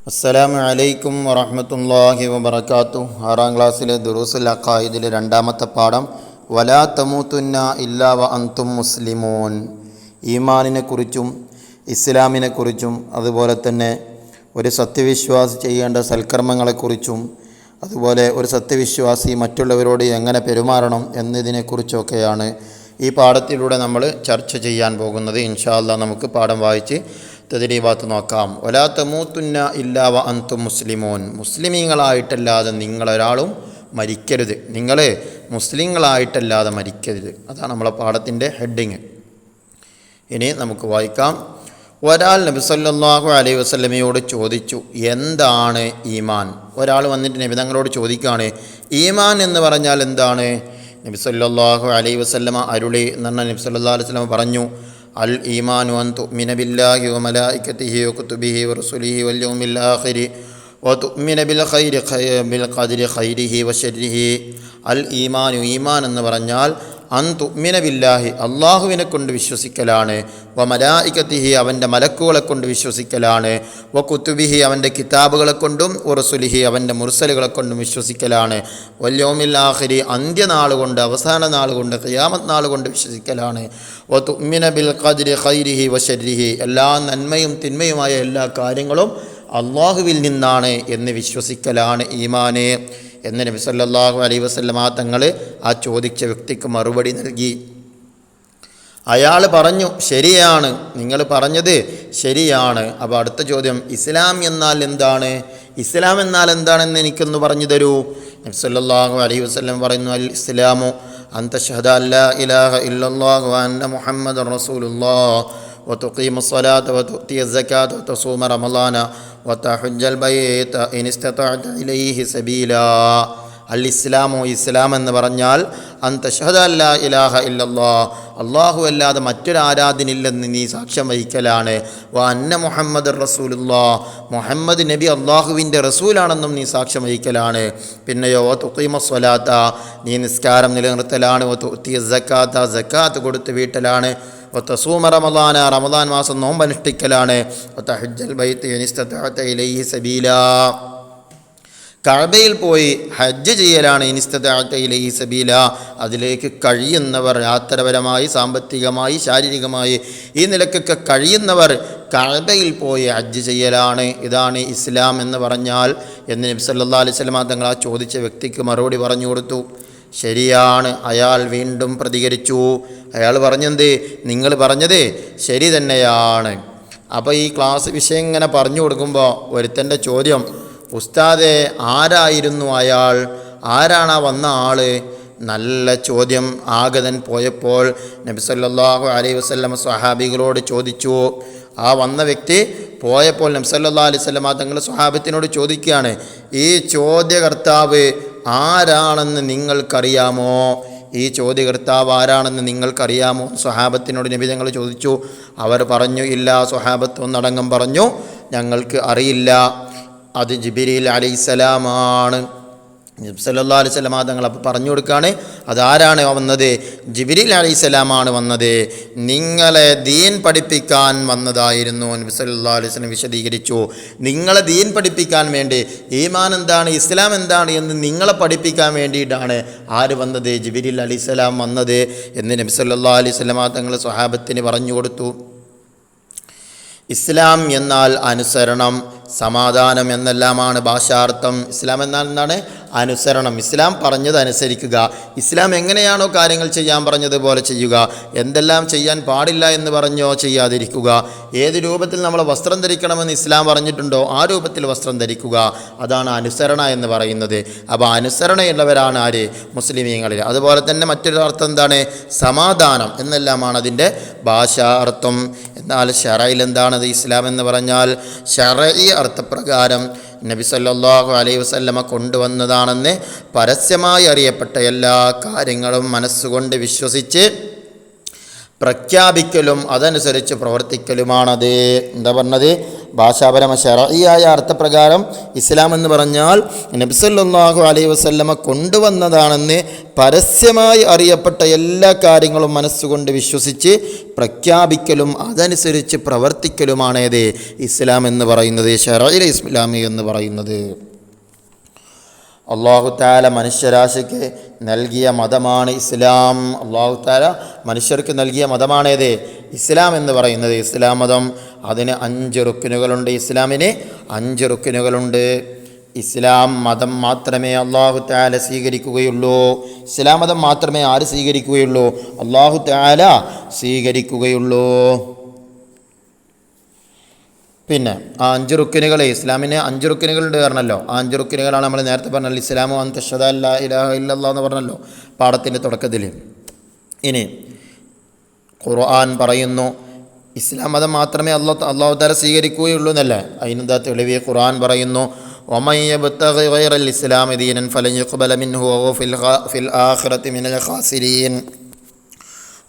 അസ്സലാമു അലൈക്കും വറഹ്മത്തുള്ളാഹി വബറകാതുഹു. 6ാം ക്ലാസ്സിലെ ദുറൂസുൽ അഖായിദിലെ രണ്ടാമത്തെ പാഠം വലാ തമൂതുന്ന ഇല്ലാ വ അൻതും മുസ്ലിമൂൻ. ഈമാനിനെക്കുറിച്ചും ഇസ്ലാമിനെക്കുറിച്ചും അതുപോലെ തന്നെ ഒരു സത്യവിശ്വാസി ചെയ്യേണ്ട സൽക്കർമ്മങ്ങളെക്കുറിച്ചും അതുപോലെ ഒരു സത്യവിശ്വാസി മറ്റുള്ളവരോട് എങ്ങനെ പെരുമാറണം എന്നതിനെക്കുറിച്ചൊക്കെയാണ് ഈ പാഠത്തിലൂടെ നമ്മൾ ചർച്ച ചെയ്യാൻ പോകുന്നത്. ഇൻഷാ അല്ലാഹ് നമുക്ക് പാഠം വായിച്ച് തദ്രീബാത്ത് നോക്കാം. വലാ തമൂതുന്ന ഇല്ലാ വ അൻതും മുസ്ലിമൂൻ. മുസ്ലിമീങ്ങളായിട്ടല്ലാതെ നിങ്ങളൊരാളും മരിക്കരുത്. നിങ്ങൾ മുസ്ലിങ്ങളായിട്ടല്ലാതെ മരിക്കരുത്. അതാണ് നമ്മളെ പാഠത്തിൻ്റെ ഹെഡിങ്. ഇനി നമുക്ക് വായിക്കാം. ഒരാൾ നബി സല്ലല്ലാഹു അലൈഹി വസല്ലമയോട് ചോദിച്ചു, എന്താണ് ഈമാൻ? ഒരാൾ വന്നിട്ട് നബി തങ്ങളോട് ചോദിക്കുകയാണ്, ഈമാൻ എന്ന് പറഞ്ഞാൽ എന്താണ്? നബി സല്ലല്ലാഹു അലൈഹി വസല്ലമ അരുളി എന്ന് പറഞ്ഞാൽ നബി സല്ലല്ലാഹു അലൈഹി വസല്ലമ പറഞ്ഞു, അൽ ഈമാനു അൻ തുഅ്മിന ബില്ലാഹി വ മലായികതിഹി വ കുതുബിഹി വ റസൂലിഹി വൽ യൗമിൽ ആഖിരി വ തുഅ്മിന ബിൽ ഖദ്രി ഖൈരിഹി വ ശർരിഹി. അൽ ഈമാനു, ഈമാൻ എന്ന് പറഞ്ഞാൽ അൻ തുഅ്മിന ബില്ലാഹി, അള്ളാഹുവിനെ കൊണ്ട് വിശ്വസിക്കലാണ്, വ മലായികതിഹി, അവൻ്റെ മലക്കുകളെ കൊണ്ട് വിശ്വസിക്കലാണ്, വ കുതുബിഹി, അവൻ്റെ കിതാബുകളെ കൊണ്ടും, വ റസൂലിഹി, അവൻ്റെ മുർസലുകളെ കൊണ്ടും വിശ്വസിക്കലാണ്, വൽ യൗമിൽ ആഖിരി, അന്ത്യനാൾ കൊണ്ട്, അവസാന നാൾ കൊണ്ട്, ഖിയാമത്ത് നാൾ കൊണ്ട് വിശ്വസിക്കലാണ്, വ തുഅ്മിന ബിൽ ഖദ്രി ഖൈരിഹി വ ശർരിഹി, എല്ലാ നന്മയും തിന്മയുമായ എല്ലാ കാര്യങ്ങളും അള്ളാഹുവിൽ നിന്നാണ് എന്ന് വിശ്വസിക്കലാണ് ഈമാന് എന്ന് നബി സല്ലല്ലാഹു അലൈഹി വസല്ലമ തങ്ങൾ ആ ചോദിച്ച വ്യക്തിക്ക് മറുപടി നൽകി. അയാൾ പറഞ്ഞു, ശരിയാണ്, നിങ്ങൾ പറഞ്ഞത് ശരിയാണ്. അപ്പോൾ അടുത്ത ചോദ്യം, ഇസ്ലാം എന്നാൽ എന്താണ്? ഇസ്ലാം എന്നാൽ എന്താണെന്ന് എനിക്കൊന്ന് പറഞ്ഞു തരൂ. നബി സല്ലല്ലാഹു അലൈഹി വസല്ലം പറയുന്നു, അൽ ഇസ്ലാമു അൻ തശ്ഹദ അല്ലാ ഇലാഹ ഇല്ലല്ലാഹു വ അന്ന മുഹമ്മദൻ റസൂലുള്ളാഹ് വ തുഖീമു സ്വലാത്ത വ തുഅ്തിയ സകാത്ത വ തസൂമ റമളാന വ തഹജ്ജൽ ബൈത ഇൻ ഇസ്തതഅത ഇലൈഹി സബീലാ. അൽ ഇസ്ലാമു, ഇസ്ലാം എന്ന് പറഞ്ഞാൽ അൻ തശ്ഹദ അല്ലാ ഇലാഹ ഇല്ലല്ലാഹ്, അല്ലാഹു അല്ലാതെ മറ്റൊരു ആരാധനയില്ലെന്ന് നീ സാക്ഷ്യം വഹിക്കലാണ്, വ അന്ന മുഹമ്മദ് റസൂലുള്ളാഹ്, മുഹമ്മദ് നബി അള്ളാഹുവിൻ്റെ റസൂലാണെന്നും നീ സാക്ഷ്യം വഹിക്കലാണ്. പിന്നെയോ വ തുഖീമു സ്വലാത്ത, നീ നിസ്കാരം നിലനിർത്തലാണ്, വ തുഅ്തിയ സകാത്ത, സകാത്ത് കൊടുത്ത് വീട്ടലാണ്, വ തസൂമ റമളാന, റമളാൻ മാസം നോമ്പനുഷ്ഠിക്കലാണ്, വ തഹജ്ജൽ ബൈത ഇൻ ഇസ്തതഅത ഇലൈഹി സബീലാ, കഅബയിൽ പോയി ഹജ്ജ് ചെയ്യലാണ്, ഇൻ ഇസ്തതഅത ഇലൈഹി സബീല, അതിലേക്ക് കഴിയുന്നവർ, യാത്രപരമായി സാമ്പത്തികമായി ശാരീരികമായി ഈ നിലക്കൊക്കെ കഴിയുന്നവർ കഅബയിൽ പോയി ഹജ്ജ് ചെയ്യലാണ്. ഇതാണ് ഇസ്ലാം എന്ന് പറഞ്ഞാൽ എന്ന് നബി സല്ലല്ലാഹു അലൈഹി വസല്ലം തങ്ങൾ ആ ചോദിച്ച വ്യക്തിക്ക് മറുപടി പറഞ്ഞു കൊടുത്തു. ശരിയാണ്. അയാൾ വീണ്ടും പ്രതികരിച്ചു. അയാൾ പറഞ്ഞെന്ത്? നിങ്ങൾ പറഞ്ഞത് ശരി തന്നെയാണ്. അപ്പോൾ ഈ ക്ലാസ് വിഷയം ഇങ്ങനെ പറഞ്ഞു കൊടുക്കുമ്പോൾ ഒരുത്തൻ്റെ ചോദ്യം, ഉസ്താദെ ആരായിരുന്നു അയാൾ? ആരാണ് ആ വന്ന ആൾ? നല്ല ചോദ്യം. ആഗതൻ പോയപ്പോൾ നബി സല്ലല്ലാഹു അലൈഹി വസല്ലം സ്വഹാബികളോട് ചോദിച്ചു. ആ വന്ന വ്യക്തി പോയപ്പോൾ നബി സല്ലല്ലാഹു അലൈഹി വസല്ലം തങ്ങൾ സ്വഹാബത്തിനോട് ചോദിക്കുകയാണ്, ഈ ചോദ്യകർത്താവ് ആരാണെന്ന് നിങ്ങൾക്കറിയാമോ? ഈ ചോദ്യകർത്താവ് ആരാണെന്ന് നിങ്ങൾക്കറിയാമോ? സ്വഹാബത്തിനോട് നബി തങ്ങൾ ചോദിച്ചു. അവർ പറഞ്ഞു, ഇല്ല. സ്വഹാബത്ത് ഒന്നടങ്കം പറഞ്ഞു, ഞങ്ങൾക്ക് അറിയില്ല, അത് ജിബ്രീൽ അലൈഹിസ്സലാമാണ്. നബി സല്ലല്ലാഹു അലൈഹി വസല്ലം തങ്ങൾ അപ്പോൾ പറഞ്ഞു കൊടുക്കുകയാണ്, അതാരാണ് വന്നത്? ജിബ്രീൽ അലൈഹിസ്സലാമാണ് വന്നത്, നിങ്ങളെ ദീൻ പഠിപ്പിക്കാൻ വന്നതായിരുന്നു. നബി സല്ലല്ലാഹു അലൈഹി വസല്ലം വിശദീകരിച്ചു, നിങ്ങളെ ദീൻ പഠിപ്പിക്കാൻ വേണ്ടി, ഈമാൻ എന്താണ്, ഇസ്ലാം എന്താണ് എന്ന് നിങ്ങളെ പഠിപ്പിക്കാൻ വേണ്ടിയിട്ടാണ് ആര് വന്നത്? ജിബ്രീൽ അലൈഹിസ്സലാം വന്നത് എന്ന് നബി സല്ലല്ലാഹു അലൈഹി വസല്ലം തങ്ങൾ സ്വഹാബത്തിന് പറഞ്ഞു കൊടുത്തു. ഇസ്ലാം എന്നാൽ അനുസരണം, സമാധാനം എന്നെല്ലാമാണ് ഭാഷാർത്ഥം. ഇസ്ലാം എന്നാൽ എന്താണ്? അനുസരണം. ഇസ്ലാം പറഞ്ഞത് അനുസരിക്കുക. ഇസ്ലാം എങ്ങനെയാണോ കാര്യങ്ങൾ ചെയ്യാൻ പറഞ്ഞതുപോലെ ചെയ്യുക. എന്തെല്ലാം ചെയ്യാൻ പാടില്ല എന്ന് പറഞ്ഞോ ചെയ്യാതിരിക്കുക. ഏത് രൂപത്തിൽ നമ്മൾ വസ്ത്രം ധരിക്കണമെന്ന് ഇസ്ലാം പറഞ്ഞിട്ടുണ്ടോ ആ രൂപത്തിൽ വസ്ത്രം ധരിക്കുക. അതാണ് അനുസരണ എന്ന് പറയുന്നത്. അപ്പോൾ അനുസരണയുള്ളവരാണ് ആര്? മുസ്ലിമീങ്ങളിൽ. അതുപോലെ തന്നെ മറ്റൊരു അർത്ഥം എന്താണ്? സമാധാനം എന്നെല്ലാമാണ് അതിൻ്റെ ഭാഷാ അർത്ഥം. എന്നാൽ ശറയിൽ എന്താണത്? ഇസ്ലാം എന്ന് പറഞ്ഞാൽ ശറഈ അർത്ഥപ്രകാരം നബി സല്ലല്ലാഹു അലൈഹി വസല്ലമ കൊണ്ടുവന്നതാണെന്ന് പരസ്യമായി അറിയപ്പെട്ട എല്ലാ കാര്യങ്ങളും മനസ്സുകൊണ്ട് വിശ്വസിച്ച് പ്രഖ്യാപിക്കലും അതനുസരിച്ച് പ്രവർത്തിക്കലുമാണത്. എന്താ പറഞ്ഞത്? ഭാഷാപരമ ശർഈയായ അർത്ഥപ്രകാരം ഇസ്ലാം എന്ന് പറഞ്ഞാൽ നബി സല്ലല്ലാഹു അലൈഹി വസല്ലമ കൊണ്ടുവന്നതാണെന്ന് പരസ്യമായി അറിയപ്പെട്ട എല്ലാ കാര്യങ്ങളും മനസ്സുകൊണ്ട് വിശ്വസിച്ച് പ്രഖ്യാപിക്കലും അതനുസരിച്ച് പ്രവർത്തിക്കലുമാണേത് ഇസ്ലാം എന്ന് പറയുന്നത്, ശർഈ ഇസ്ലാമി എന്ന് പറയുന്നത്. അല്ലാഹു തആല മനുഷ്യരാശിക്ക് നൽകിയ മതമാണ് ഇസ്ലാം. അല്ലാഹു തആല മനുഷ്യർക്ക് നൽകിയ മതമാണേത് ഇസ്ലാം എന്ന് പറയുന്നത്. ഇസ്ലാം മതം അതിന് 5 റുക്നുകളുണ്ട്. ഇസ്ലാമിന് 5 റുക്നുകളുണ്ട്. ഇസ്ലാം മതം മാത്രമേ അല്ലാഹു തആല സ്വീകരിക്കുകയുള്ളൂ. ഇസ്ലാം മതം മാത്രമേ ആര് സ്വീകരിക്കുകയുള്ളൂ? അല്ലാഹു തആല സ്വീകരിക്കുകയുള്ളൂ. പിന്നെ ആ 5 റുക്നുകൾ, ഇസ്ലാമിന് 5 റുക്നുകളുണ്ട് പറഞ്ഞല്ലോ. ആ 5 റുക്നുകളാണ് നമ്മൾ നേരത്തെ പറഞ്ഞല്ലോ. ഇസ്ലാമു അൻ തശ്ഹദ അല്ലാ ഇലാഹ ഇല്ലല്ലാഹ് എന്ന് പറഞ്ഞല്ലോ പാഠത്തിൻ്റെ തുടക്കത്തിൽ. ഇനി ഖുർആൻ പറയുന്നു ഇസ്ലാം മതം മാത്രമേ അല്ലാഹു തആല സ്വീകരിക്കുകയുള്ളൂ എന്നല്ലേ. അതിനെന്താ തെളിവ്? ഖുർആൻ പറയുന്നു വമൻ യബ്തഗി ഗൈറൽ ഇസ്ലാമി ദീനൻ ഫലൻ യുഖ്ബല മിൻഹു വഹുവ ഫിൽ ആഖിറതി മിനൽ ഖാസിരീൻ.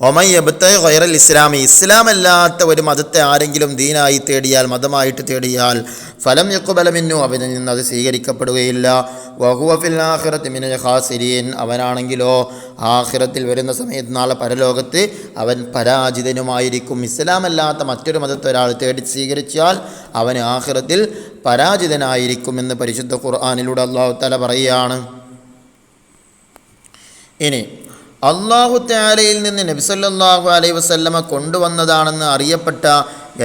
ഒമൻ യബ്തഗി ഗൈറൽ ഇസ്ലാമി, ഇസ്ലാമല്ലാത്ത ഒരു മതത്തെ ആരെങ്കിലും ദീനായി തേടിയാൽ, മതമായിട്ട് തേടിയാൽ, ഫലം യുഖ്ബല മിൻഹു, അവനിൽ നിന്ന് അത് സ്വീകരിക്കപ്പെടുകയില്ല. വഹുവ ഫിൽ ആഖിറതി മിനൽ ഖാസിരീൻ, അവനാണെങ്കിലോ ആഖിറത്തിൽ വരുന്ന സമയത്ത് നാളെ പരലോകത്ത് അവൻ പരാജിതനുമായിരിക്കും. ഇസ്ലാമല്ലാത്ത മറ്റൊരു മതത്തെ ഒരാൾ തേടി സ്വീകരിച്ചാൽ അവൻ ആഖിറത്തിൽ പരാജിതനായിരിക്കുമെന്ന് പരിശുദ്ധ ഖുർആനിലൂടെ അല്ലാഹു തആല പറയുകയാണ്. ഇനി അല്ലാഹു തആലയിൽ നിന്ന് നബി സല്ലല്ലാഹു അലൈഹി വസല്ലമ കൊണ്ടുവന്നതാണെന്ന് അറിയപ്പെട്ട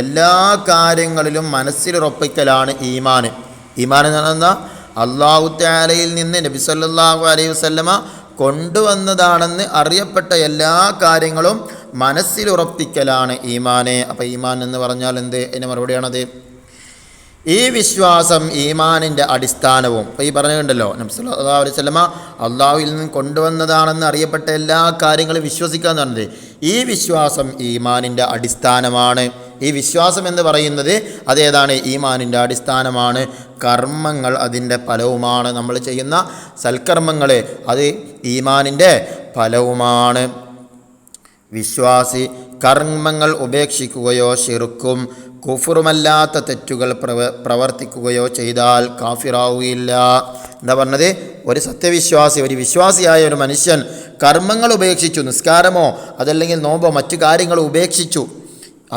എല്ലാ കാര്യങ്ങളിലും മനസ്സിലുറപ്പിക്കലാണ് ഈമാൻ. ഈമാൻ എന്ന് പറഞ്ഞാൽ അല്ലാഹു തആലയിൽ നിന്ന് നബി സല്ലല്ലാഹു അലൈഹി വസല്ലമ കൊണ്ടുവന്നതാണെന്ന് അറിയപ്പെട്ട എല്ലാ കാര്യങ്ങളും മനസ്സിലുറപ്പിക്കലാണ് ഈമാനെ. അപ്പോൾ ഈമാൻ എന്ന് പറഞ്ഞാൽ എന്ത്? അതിൻ്റെ മറുപടിയാണത്. ഈ വിശ്വാസം ഈമാനിൻ്റെ അടിസ്ഥാനവും. ഇപ്പോൾ ഈ പറഞ്ഞിട്ടുണ്ടല്ലോ നബി സല്ലല്ലാഹു അലൈഹി വസല്ലമ അള്ളാഹുവിൽ നിന്ന് കൊണ്ടുവന്നതാണെന്ന് അറിയപ്പെട്ട എല്ലാ കാര്യങ്ങളും വിശ്വസിക്കുക എന്ന് പറഞ്ഞത്. ഈ വിശ്വാസം ഈമാനിൻ്റെ അടിസ്ഥാനമാണ്. ഈ വിശ്വാസം എന്ന് പറയുന്നത് അതേതാണ്? ഈമാനിൻ്റെ അടിസ്ഥാനമാണ്. കർമ്മങ്ങൾ അതിൻ്റെ ഫലവുമാണ്. നമ്മൾ ചെയ്യുന്ന സൽക്കർമ്മങ്ങൾ അത് ഈമാനിൻ്റെ ഫലവുമാണ്. വിശ്വാസി കർമ്മങ്ങൾ ഉപേക്ഷിക്കുകയോ ശിർക്കും കുഫറുമല്ലാത്ത തെറ്റുകൾ പ്രവർത്തിക്കുകയോ ചെയ്താൽ കാഫിറാവുകയില്ല. എന്താ പറഞ്ഞത്? ഒരു സത്യവിശ്വാസി, ഒരു വിശ്വാസിയായ ഒരു മനുഷ്യൻ കർമ്മങ്ങൾ ഉപേക്ഷിച്ചു, നിസ്കാരമോ അതല്ലെങ്കിൽ നോമ്പോ മറ്റു കാര്യങ്ങൾ ഉപേക്ഷിച്ചു,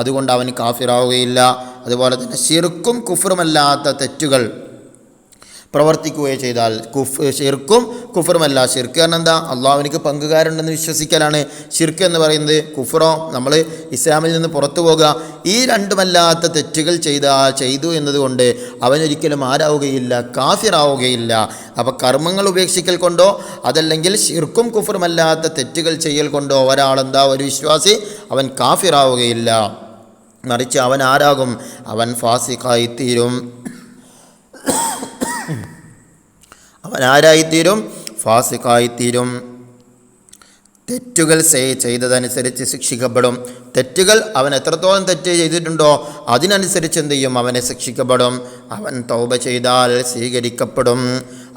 അതുകൊണ്ട് അവന് കാഫിറാവുകയില്ല. അതുപോലെ തന്നെ ശിർക്കും കുഫറുമല്ലാത്ത തെറ്റുകൾ പ്രവർത്തിക്കുകയോ ചെയ്താൽ ഷിർക്കും കുഫറുമല്ല. ഷിർക്ക് കാരണം എന്താ? അള്ളാഹുവിനിക്ക് പങ്കുകാരുണ്ടെന്ന് വിശ്വസിക്കലാണ് ഷിർക്ക് എന്ന് പറയുന്നത്. കുഫറോ നമ്മൾ ഇസ്ലാമിൽ നിന്ന് പുറത്തു പോകുക. ഈ രണ്ടുമല്ലാത്ത തെറ്റുകൾ ചെയ്തു എന്നതുകൊണ്ട് അവനൊരിക്കലും ആരാവുകയില്ല, കാഫിറാവുകയില്ല. അപ്പോൾ കർമ്മങ്ങൾ ഉപേക്ഷിക്കൽ കൊണ്ടോ അതല്ലെങ്കിൽ ഷിർക്കും കുഫറുമല്ലാത്ത തെറ്റുകൾ ചെയ്യൽ കൊണ്ടോ ഒരാളെന്താ, ഒരു വിശ്വാസി അവൻ കാഫിറാവുകയില്ല. മറിച്ച് അവൻ ആരാകും? അവൻ ഫാസിഖായിത്തീരും. അവൻ ആരായിത്തീരും? ഫാസിഖായിത്തീരും. തെറ്റുകൾ ചെയ്തതനുസരിച്ച് ശിക്ഷിക്കപ്പെടും. തെറ്റുകൾ അവൻ എത്രത്തോളം തെറ്റ് ചെയ്തിട്ടുണ്ടോ അതിനനുസരിച്ച് എന്ത് ചെയ്യും? അവനെ ശിക്ഷിക്കപ്പെടും. അവൻ തൗബ ചെയ്താൽ സ്വീകരിക്കപ്പെടും.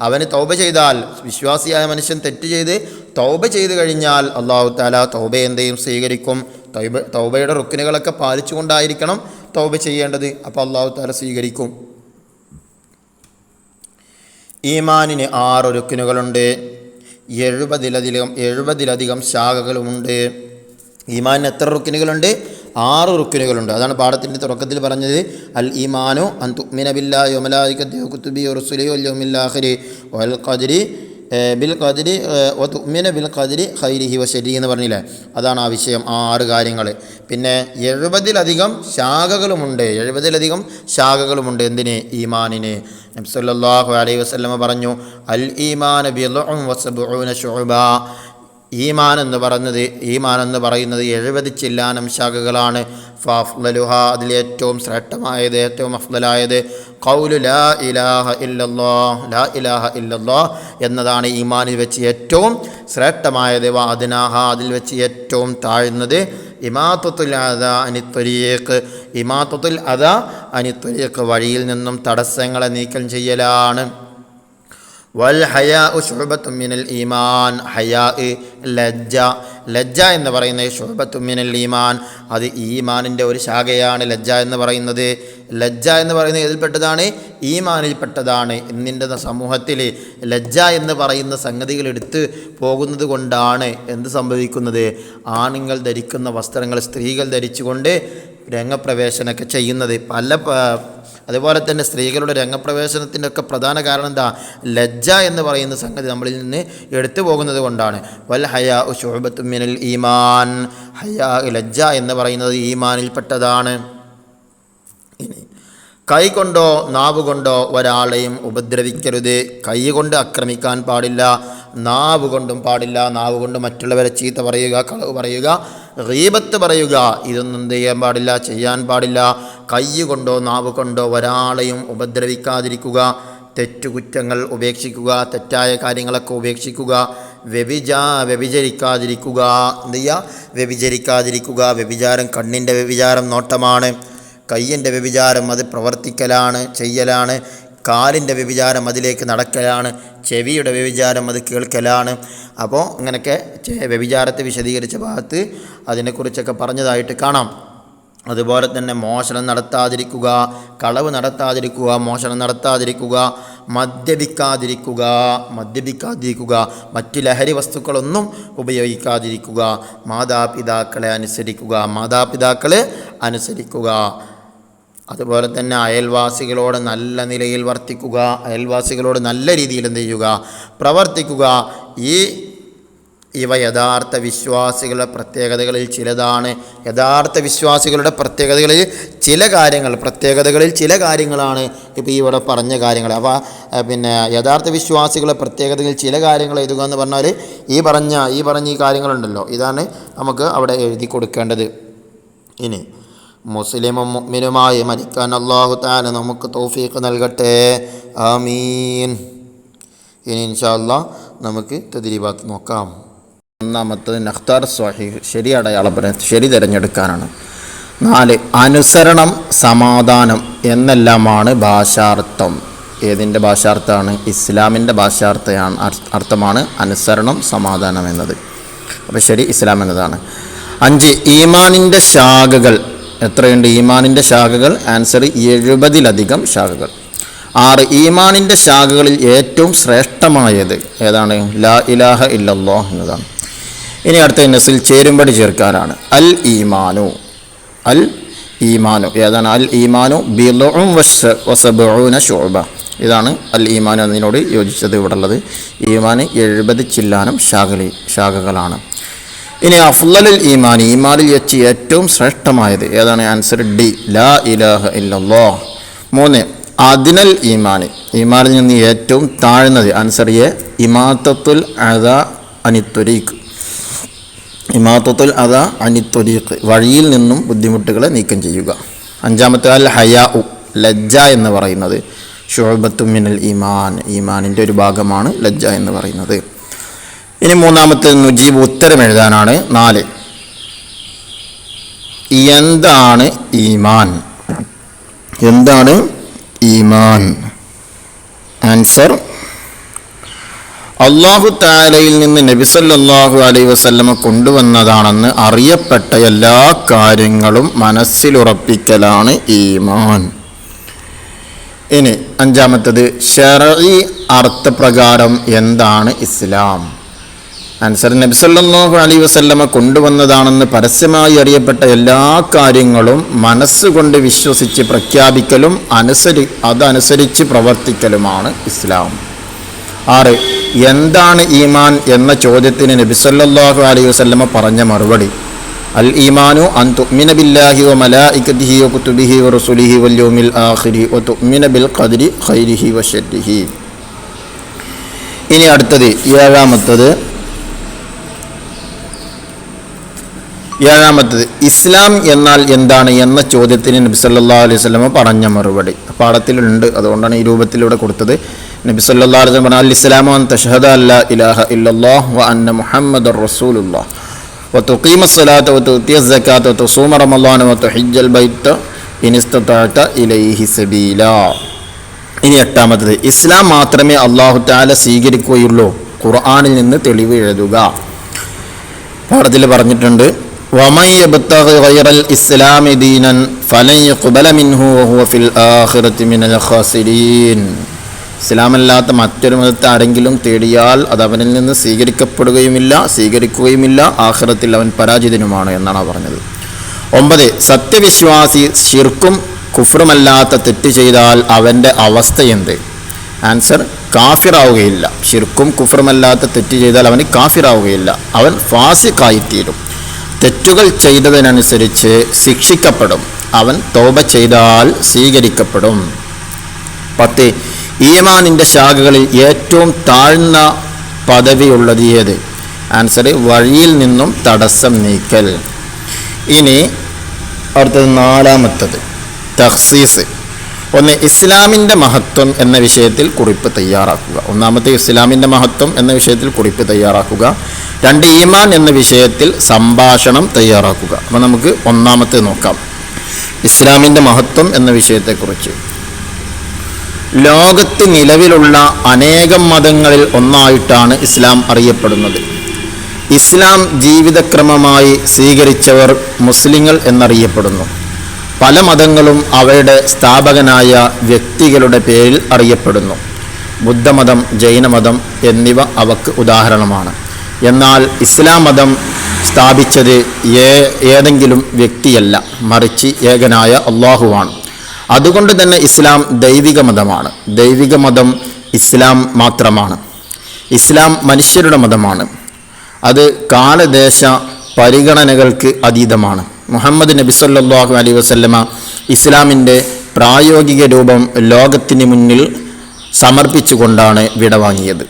അവന് തൗബ ചെയ്താൽ, വിശ്വാസിയായ മനുഷ്യൻ തെറ്റ് ചെയ്ത് തൗബ ചെയ്ത് കഴിഞ്ഞാൽ അല്ലാഹു തആല തൗബ എന്തെയും സ്വീകരിക്കും. തൗബയുടെ റുക്നുകളൊക്കെ പാലിച്ചുകൊണ്ടായിരിക്കണം തൗബ ചെയ്യേണ്ടത്. അപ്പോൾ അല്ലാഹു തആല സ്വീകരിക്കും. ഈമാനിന് 6 റുക്നുകളുണ്ട്. 70-ലധികം ശാഖകളുമുണ്ട്. ഈമാനിന് എത്ര റുക്നുകളുണ്ട്? 6 റുക്നുകളുണ്ട്. അതാണ് പാഠത്തിൻ്റെ തുടക്കത്തിൽ പറഞ്ഞത്. അൽ ഈമാനു അൻ തുഅ്മിന ബില്ലാഹി വമലായികതിഹി വകുതുബിഹി വറുസുലിഹി വൽ യൗമിൽ ആഖിരി വൽ ഖദരി തുഅ്മിന ബിൽ ഖദരി ഖൈരിഹി വശരിഹി എന്ന് പറഞ്ഞില്ലേ, അതാണ് ആ വിഷയം. 6 കാര്യങ്ങൾ. പിന്നെ 70-ലധികം ശാഖകളുമുണ്ട്. എന്തിന്? ഈമാനിന്. നബി സല്ലല്ലാഹു അലൈഹി വസല്ലമ പറഞ്ഞു, അൽ ഈമാൻ ബിദ്ഉൻ വസബ്ഊന ശുഅബ. ഈമാൻ എന്ന് പറയുന്നത് 70 ചില്ലാനം ശാഖകളാണ്. ഫഅഫ്ളലുഹ, അതിലേറ്റവും ശ്രേഷ്ഠമായത്, ഏറ്റവും അഫ്ളലായത് ഖൗലു ലാ ഇലാഹ ഇല്ലല്ലാഹ് എന്നതാണ് ഈമാനിൽ വെച്ച് ഏറ്റവും ശ്രേഷ്ഠമായത്. വഅദ്നാഹ, അതിൽ വെച്ച് ഏറ്റവും താഴ്ന്നത് ഇമാത്തത്തുൽ അദാ അനിത്വരീഖ്, വഴിയിൽ നിന്നും തടസ്സങ്ങളെ നീക്കം ചെയ്യലാണ്. വൽ ഹയാഉ ശുഅബത്തും മിനൽ ഈമാൻ, ഹയാ ലജ്ജ ലജ്ജ എന്ന് പറയുന്നത് ശുഅബത്തും മിനൽ ഈമാൻ, അത് ഈമാനിൻ്റെ ഒരു ശാഖയാണ് ലജ്ജ എന്ന് പറയുന്നത്. ലജ്ജ എന്ന് പറയുന്നത് ഇതിൽപ്പെട്ടതാണ്, ഈമാനിൽപ്പെട്ടതാണ്. ഇന്നിൻ്റെ സമൂഹത്തിൽ ലജ്ജ എന്ന് പറയുന്ന സംഗതികൾ എടുത്ത് പോകുന്നത് കൊണ്ടാണ് എന്ത് സംഭവിക്കുന്നത്? ആണുങ്ങൾ ധരിക്കുന്ന വസ്ത്രങ്ങൾ സ്ത്രീകൾ ധരിച്ചുകൊണ്ട് രംഗപ്രവേശനമൊക്കെ ചെയ്യുന്നത്. അതുപോലെ തന്നെ സ്ത്രീകളുടെ രംഗപ്രവേശനത്തിൻ്റെ ഒക്കെ പ്രധാന കാരണം എന്താ? ലജ്ജ എന്ന് പറയുന്ന സംഗതി നമ്മളിൽ നിന്ന് എടുത്തു പോകുന്നത് കൊണ്ടാണ്. വൽ ഹയാ ശുഅബത്തും മിനൽ ഈമാൻ, ഹയാ ലജ്ജ എന്ന് പറയുന്നത് ഈമാനിൽപ്പെട്ടതാണ്. ഇനി കൈ കൊണ്ടോ നാവ് കൊണ്ടോ ഒരാളെയും ഉപദ്രവിക്കരുത്. കൈ കൊണ്ട് ആക്രമിക്കാൻ പാടില്ല, നാവ് കൊണ്ടും പാടില്ല. നാവ് കൊണ്ട് മറ്റുള്ളവരെ ചീത്ത പറയുക, കളവ് പറയുക, ഗീബത്ത് പറയുക, ഇതൊന്നും എന്ത് ചെയ്യാൻ പാടില്ല, ചെയ്യാൻ പാടില്ല. കൈ കൊണ്ടോ നാവ് കൊണ്ടോ ഒരാളെയും ഉപദ്രവിക്കാതിരിക്കുക. തെറ്റുകുറ്റങ്ങൾ ഉപേക്ഷിക്കുക, തെറ്റായ കാര്യങ്ങളൊക്കെ ഉപേക്ഷിക്കുക. വ്യഭിചരിക്കാതിരിക്കുക. എന്ത് ചെയ്യുക? വ്യഭിചരിക്കാതിരിക്കുക. വ്യഭിചാരം കണ്ണിൻ്റെ വ്യഭിചാരം നോട്ടമാണ്. കയ്യിൻ്റെ വ്യഭിചാരം അത് പ്രവർത്തിക്കലാണ്, ചെയ്യലാണ്. കാലിൻ്റെ വ്യഭിചാരം അതിലേക്ക് നടക്കലാണ്. ചെവിയുടെ വ്യഭിചാരം അത് കേൾക്കലാണ്. അപ്പോൾ അങ്ങനെയൊക്കെ വ്യഭിചാരത്തെ വിശദീകരിച്ച ഭാഗത്ത് അതിനെക്കുറിച്ചൊക്കെ പറഞ്ഞതായിട്ട് കാണാം. അതുപോലെ തന്നെ മോഷണം നടത്താതിരിക്കുക, കളവ് നടത്താതിരിക്കുക, മോഷണം നടത്താതിരിക്കുക, മദ്യപിക്കാതിരിക്കുക, മറ്റ് ലഹരി വസ്തുക്കളൊന്നും ഉപയോഗിക്കാതിരിക്കുക, മാതാപിതാക്കളെ അനുസരിക്കുക. അതുപോലെ തന്നെ അയൽവാസികളോട് നല്ല നിലയിൽ വർത്തിക്കുക, അയൽവാസികളോട് നല്ല രീതിയിൽ എന്ത് ചെയ്യുക? പ്രവർത്തിക്കുക. ഇവ യഥാർത്ഥ വിശ്വാസികളുടെ പ്രത്യേകതകളിൽ ചിലതാണ്. യഥാർത്ഥ വിശ്വാസികളുടെ പ്രത്യേകതകളിൽ ചില കാര്യങ്ങളാണ് ഇപ്പോൾ ഇവിടെ പറഞ്ഞ കാര്യങ്ങൾ. അപ്പോൾ യഥാർത്ഥ വിശ്വാസികളുടെ പ്രത്യേകതകളിൽ ചില കാര്യങ്ങൾ എഴുതുക എന്ന് പറഞ്ഞാൽ ഈ പറഞ്ഞ ഈ കാര്യങ്ങളുണ്ടല്ലോ, ഇതാണ് നമുക്ക് അവിടെ എഴുതി കൊടുക്കേണ്ടത്. ഇനി മുസ്ലിമും മുഅ്മിനുമായി മരിക്കാൻ അല്ലാഹു തആല നമുക്ക് തൗഫീഖ് നൽകട്ടെ. ആമീൻ. ഇനി ഇൻഷാ അല്ലാഹ് നമുക്ക് തദ്രീബാത്ത് നോക്കാം. ഒന്നാമത്തത് നഖ്താർ സ്വഹീഹ്, ശരി അടയാളപ്പെടുക, ശരി തിരഞ്ഞെടുക്കാനാണ്. 4 അനുസരണം, സമാധാനം എന്നെല്ലാമാണ് ഭാഷാർത്ഥം. ഏതിൻ്റെ ഭാഷാർത്ഥമാണ്? ഇസ്ലാമിൻ്റെ അർത്ഥമാണ് അനുസരണം, സമാധാനം എന്നത്. അപ്പോൾ ശരി ഇസ്ലാം എന്നതാണ്. 5 ഈമാനിൻ്റെ ശാഖകൾ എത്രയുണ്ട്? ഈമാനിൻ്റെ ശാഖകൾ ആൻസർ 70-ലധികം ശാഖകൾ. 6 ഈമാനിൻ്റെ ശാഖകളിൽ ഏറ്റവും ശ്രേഷ്ഠമായത് ഏതാണ്? ലാ ഇലാഹ ഇല്ലല്ലാഹ് എന്നതാണ്. ഇനി അടുത്ത നസിൽ ചേരുംപടി ചേർക്കാനാണ്. അൽ ഈമാനു ഏതാണ്? അൽ ഈമാനു ബിളുഉം വസബഊന ശുഅബ. ഇതാണ് അൽ ഈമാനു എന്നതിനോട് യോജിച്ചത് ഇവിടെ ഉള്ളത്. ഈമാന് 70 ചില്ലാനം ശാഖകളാണ്. ഇനി അഫ്ളലുൽ ഈമാനി, ഈമാനിൽ വെച്ച് ഏറ്റവും ശ്രേഷ്ഠമായത് ഏതാണ്? ആൻസർ ഡി, ലാ ഇലാഹ ഇല്ലല്ലാഹ്. 3 അദ്നൽ ഈമാനി, ഈമാനിൽ നിന്ന് ഏറ്റവും താഴ്ന്നത് ആൻസർ എ, ഇമാത്തത്തുൽ അദാ അനിത്തൊരീഖ്, വഴിയിൽ നിന്നും ബുദ്ധിമുട്ടുകളെ നീക്കം ചെയ്യുക. 5 അൽ ഹയാഉ, ലജ്ജ എന്ന് പറയുന്നത് ശുഅബത്തും മിനൽ ഈമാൻ, ഈമാനിൻ്റെ ഒരു ഭാഗമാണ് ലജ്ജ എന്ന് പറയുന്നത്. ഇനി 3 നുജീബ്, ഉത്തരം എഴുതാനാണ്. 4 എന്താണ് ഈമാൻ? ആൻസർ അല്ലാഹു തആലയിൽ നിന്ന് നബി സല്ലല്ലാഹു അലൈഹി വസല്ലമ കൊണ്ടുവന്നതാണെന്ന് അറിയപ്പെട്ട എല്ലാ കാര്യങ്ങളും മനസ്സിലുറപ്പിക്കലാണ് ഈമാൻ. ഇനി 5 ശർഈ അർത്ഥപ്രകാരം എന്താണ് ഇസ്ലാം? ആൻസർ നബി സല്ലല്ലാഹു അലൈഹി വസല്ലമ കൊണ്ടുവന്നതാണെന്ന് പരസ്യമായി അറിയപ്പെട്ട എല്ലാ കാര്യങ്ങളും മനസ്സുകൊണ്ട് വിശ്വസിച്ച് പ്രഖ്യാപിക്കലും അതനുസരിച്ച് പ്രവർത്തിക്കലുമാണ് ഇസ്ലാം. 6 എന്താണ് ഈമാൻ എന്ന ചോദ്യത്തിന് നബി സല്ലല്ലാഹു അലൈഹി വസല്ലമ പറഞ്ഞ മറുപടി അൽ ഈമാനു അൻ തുഅ്മിന ബില്ലാഹി വ മലായികതിഹി വ കുതുബിഹി വ റസൂലിഹി വൽ യൗമിൽ ആഖിരി വ തുഅ്മിന ബിൽ ഖദരി ഖൈരിഹി വ ശർരിഹി. ഇനി അടുത്തത് 7 ഇസ്ലാം എന്നാൽ എന്താണ് എന്ന ചോദ്യത്തിന് നബി സല്ലല്ലാഹു അലൈഹി വസല്ലമ പറഞ്ഞ മറുപടി പാഠത്തിലുണ്ട്, അതുകൊണ്ടാണ് ഈ രൂപത്തിലൂടെ കൊടുത്തത്. നബി സല്ലല്ലാഹു അലൈഹി വസല്ലം പറഞ്ഞു, അൽ ഇസ്ലാമു അൻ തശ്ഹദ അല്ലാ ഇലാഹ ഇല്ലല്ലാഹ് വ അന്ന മുഹമ്മദർ റസൂലുള്ളാഹ് വ തുഖീമസ് സ്വലാത്ത വ തുഅ്തിയസ് സകാത്ത വ തുസൂമ റമളാന വ തുഹജ്ജൽ ബൈത ഇൻ ഇസ്തതഅത ഇലൈഹി സബീലാ. ഇനി 8 ഇസ്ലാം മാത്രമേ അല്ലാഹു തആല സ്വീകരിക്കുകയുള്ളൂ. ഖുർആനിൽ നിന്ന് തെളിവ് എഴുതുക. പാഠത്തിൽ പറഞ്ഞിട്ടുണ്ട്, വമൻ യബ്തഗി ഗൈറൽ ഇസ്ലാമി ദീനൻ ഫലൻ യുഖ്ബല മിൻഹു വഹുവ ഫിൽ ആഖിറതി മിനൽ ഖാസിരീൻ. ഇസ്ലാമല്ലാത്ത മറ്റൊരു മതത്തെ ആരെങ്കിലും തേടിയാൽ അത് അവനിൽ നിന്ന് സ്വീകരിക്കുകയുമില്ല, ആഖിറത്തിൽ അവൻ പരാജിതനുമാണ് എന്നാണ് പറഞ്ഞത്. 9, സത്യവിശ്വാസി ശിർക്കും കുഫ്റുമല്ലാത്ത തെറ്റ് ചെയ്താൽ അവൻ്റെ അവസ്ഥ എന്ത്? ആൻസർ, കാഫിറാവുകയില്ല. ശിർക്കും കുഫ്റുമല്ലാത്ത തെറ്റ് ചെയ്താൽ അവന് കാഫിറാവുകയില്ല, അവൻ ഫാസിഖായിത്തീരും. തെറ്റുകൾ ചെയ്തതിനനുസരിച്ച് ശിക്ഷിക്കപ്പെടും, അവൻ തൗബ ചെയ്താൽ സ്വീകരിക്കപ്പെടും. 10, ഈമാനിൻ്റെ ശാഖകളിൽ ഏറ്റവും താഴ്ന്ന പദവിയുള്ളത് ഏത്? ആൻസർ, വഴിയിൽ നിന്നും തടസ്സം നീക്കൽ. ഇനി അടുത്തത് 4-മത്തത് തഖ്സീസ്. 1, ഇസ്ലാമിൻ്റെ മഹത്വം എന്ന വിഷയത്തിൽ കുറിപ്പ് തയ്യാറാക്കുക. 1-മത്തെ ഇസ്ലാമിൻ്റെ മഹത്വം എന്ന വിഷയത്തിൽ കുറിപ്പ് തയ്യാറാക്കുക. 2, ഈമാൻ എന്ന വിഷയത്തിൽ സംഭാഷണം തയ്യാറാക്കുക. അപ്പോൾ നമുക്ക് 1-മത്തെ നോക്കാം. ഇസ്ലാമിൻ്റെ മഹത്വം എന്ന വിഷയത്തെക്കുറിച്ച്. ലോകത്ത് നിലവിലുള്ള അനേകം മതങ്ങളിൽ ഒന്നായിട്ടാണ് ഇസ്ലാം അറിയപ്പെടുന്നത്. ഇസ്ലാം ജീവിതക്രമമായി സ്വീകരിച്ചവർ മുസ്ലിങ്ങൾ എന്നറിയപ്പെടുന്നു. പല മതങ്ങളും അവയുടെ സ്ഥാപകനായ വ്യക്തികളുടെ പേരിൽ അറിയപ്പെടുന്നു. ബുദ്ധമതം, ജൈനമതം എന്നിവ അവക്ക് ഉദാഹരണമാണ്. എന്നാൽ ഇസ്ലാം മതം സ്ഥാപിച്ചത് ഏതെങ്കിലും വ്യക്തിയല്ല, മറിച്ച് ഏകനായ അള്ളാഹുവാണ്. അതുകൊണ്ട് തന്നെ ഇസ്ലാം ദൈവിക മതമാണ്. ദൈവിക മതം ഇസ്ലാം മാത്രമാണ്. ഇസ്ലാം മനുഷ്യരുടെ മതമാണ്. അത് കാലദേശ പരിഗണനകൾക്ക് അതീതമാണ്. മുഹമ്മദ് നബി സല്ലല്ലാഹു അലൈഹി വസല്ലമ ഇസ്ലാമിൻ്റെ പ്രായോഗിക രൂപം ലോകത്തിന് മുന്നിൽ സമർപ്പിച്ചുകൊണ്ടാണ് വിടവാങ്ങിയത്.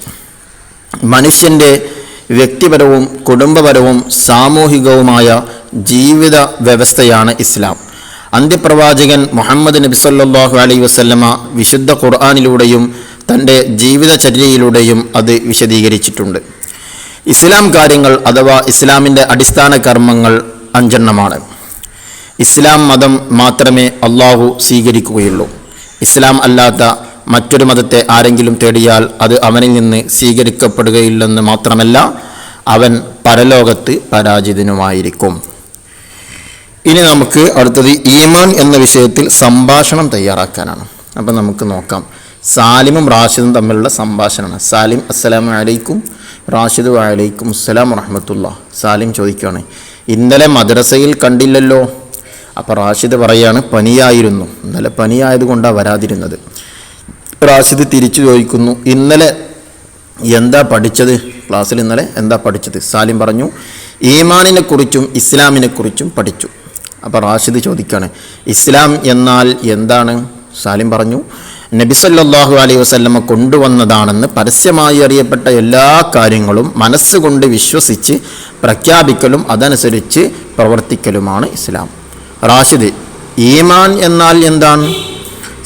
മനുഷ്യൻ്റെ വ്യക്തിപരവും കുടുംബപരവും സാമൂഹികവുമായ ജീവിത വ്യവസ്ഥയാണ് ഇസ്ലാം. അന്ത്യപ്രവാചകൻ മുഹമ്മദ് നബി സല്ലല്ലാഹു അലൈഹി വസല്ലമ വിശുദ്ധ ഖുർആനിലൂടെയും തൻ്റെ ജീവിതചര്യയിലൂടെയും അത് വിശദീകരിച്ചിട്ടുണ്ട്. ഇസ്ലാം കാര്യങ്ങൾ അഥവാ ഇസ്ലാമിൻ്റെ അടിസ്ഥാന കർമ്മങ്ങൾ 5 ഇസ്ലാം മതം മാത്രമേ അള്ളാഹു സ്വീകരിക്കുകയുള്ളൂ. ഇസ്ലാം അല്ലാത്ത മറ്റൊരു മതത്തെ ആരെങ്കിലും തേടിയാൽ അത് അവനിൽ നിന്ന് സ്വീകരിക്കപ്പെടുകയില്ലെന്ന് മാത്രമല്ല, അവൻ പരലോകത്ത് പരാജിതനുമായിരിക്കും. ഇനി നമുക്ക് അടുത്തത് ഈമാൻ എന്ന വിഷയത്തിൽ സംഭാഷണം തയ്യാറാക്കാനാണ്. അപ്പം നമുക്ക് നോക്കാം. സാലിമും റാഷിദും തമ്മിലുള്ള സംഭാഷണമാണ്. സാലിം, അസ്സലാമു അലൈക്കും. റാഷിദ്, വഅലൈക്കും അസ്സലാം വറഹ്മത്തുള്ളാഹി. സാലിം ചോദിക്കുകയാണ്, ഇന്നലെ മദ്രസയിൽ കണ്ടില്ലല്ലോ. അപ്പോൾ റാഷിദ് പറയാണ്, പനിയായിരുന്നു, ഇന്നലെ പനിയായതുകൊണ്ടാണ് വരാതിരുന്നത്. റാഷിദ് തിരിച്ചു ചോദിക്കുന്നു, ഇന്നലെ എന്താ പഠിച്ചത്? ക്ലാസ്സിൽ ഇന്നലെ എന്താ പഠിച്ചത്? സാലിം പറഞ്ഞു, ഈമാനിനെക്കുറിച്ചും ഇസ്ലാമിനെക്കുറിച്ചും പഠിച്ചു. അപ്പോൾ റാഷിദ് ചോദിക്കുകയാണ്, ഇസ്ലാം എന്നാൽ എന്താണ്? സാലിം പറഞ്ഞു, നബി സല്ലല്ലാഹു അലൈഹി വസല്ലമ കൊണ്ടുവന്നതാണെന്ന് പരസ്യമായി അറിയപ്പെട്ട എല്ലാ കാര്യങ്ങളും മനസ്സുകൊണ്ട് വിശ്വസിച്ച് പ്രഖ്യാപിക്കലും അതനുസരിച്ച് പ്രവർത്തിക്കലുമാണ് ഇസ്ലാം. റാഷിദ്, ഈമാൻ എന്നാൽ എന്താണ്?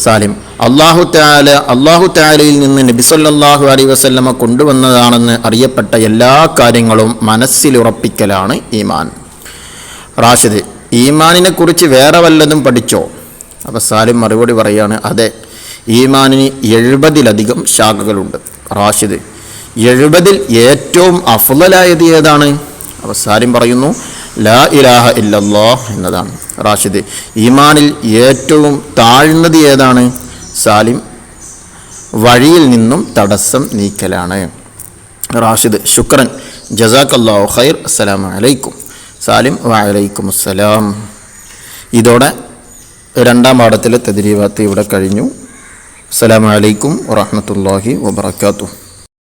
സാലിം, അല്ലാഹു തആലയിൽ നിന്ന് നബി സല്ലല്ലാഹു അലൈഹി വസല്ലമ കൊണ്ടുവന്നതാണെന്ന് അറിയപ്പെട്ട എല്ലാ കാര്യങ്ങളും മനസ്സിലുറപ്പിക്കലാണ് ഈമാൻ. റാഷിദ്, ഈമാനിനെ കുറിച്ച് വേറെ വല്ലതും പഠിച്ചോ? അപ്പോൾ സാലിം മറുപടി പറയാണ്, അതെ, ഈമാനിന് 70-ലധികം ശാഖകളുണ്ട്. റാഷിദ്, 70-ൽ ഏറ്റവും അഫ്ളലായത് ഏതാണ്? അപ്പോൾ സാലിം പറയുന്നു, ലാ ഇലാഹ ഇല്ലല്ലാഹ് എന്നതാണ്. റാഷിദ്, ഈമാനിൽ ഏറ്റവും താഴ്ന്നത് ഏതാണ്? സാലിം, വഴിയിൽ നിന്നും തടസ്സം നീക്കലാണ്. റാഷിദ്, ശുക്രൻ, ജസാക്കല്ലാഹു ഖൈർ, അസ്സലാമു അലൈക്കും. സാലിം, വഅലൈക്കും അസ്സലാം. ഇതോടെ 2-ാം പാഠത്തിലെ തദ്രീബാത്ത് ഇവിടെ കഴിഞ്ഞു. അസ്സലാമു അലൈക്കും വറഹ്മത്തുള്ളാഹി വബറകാതുഹു.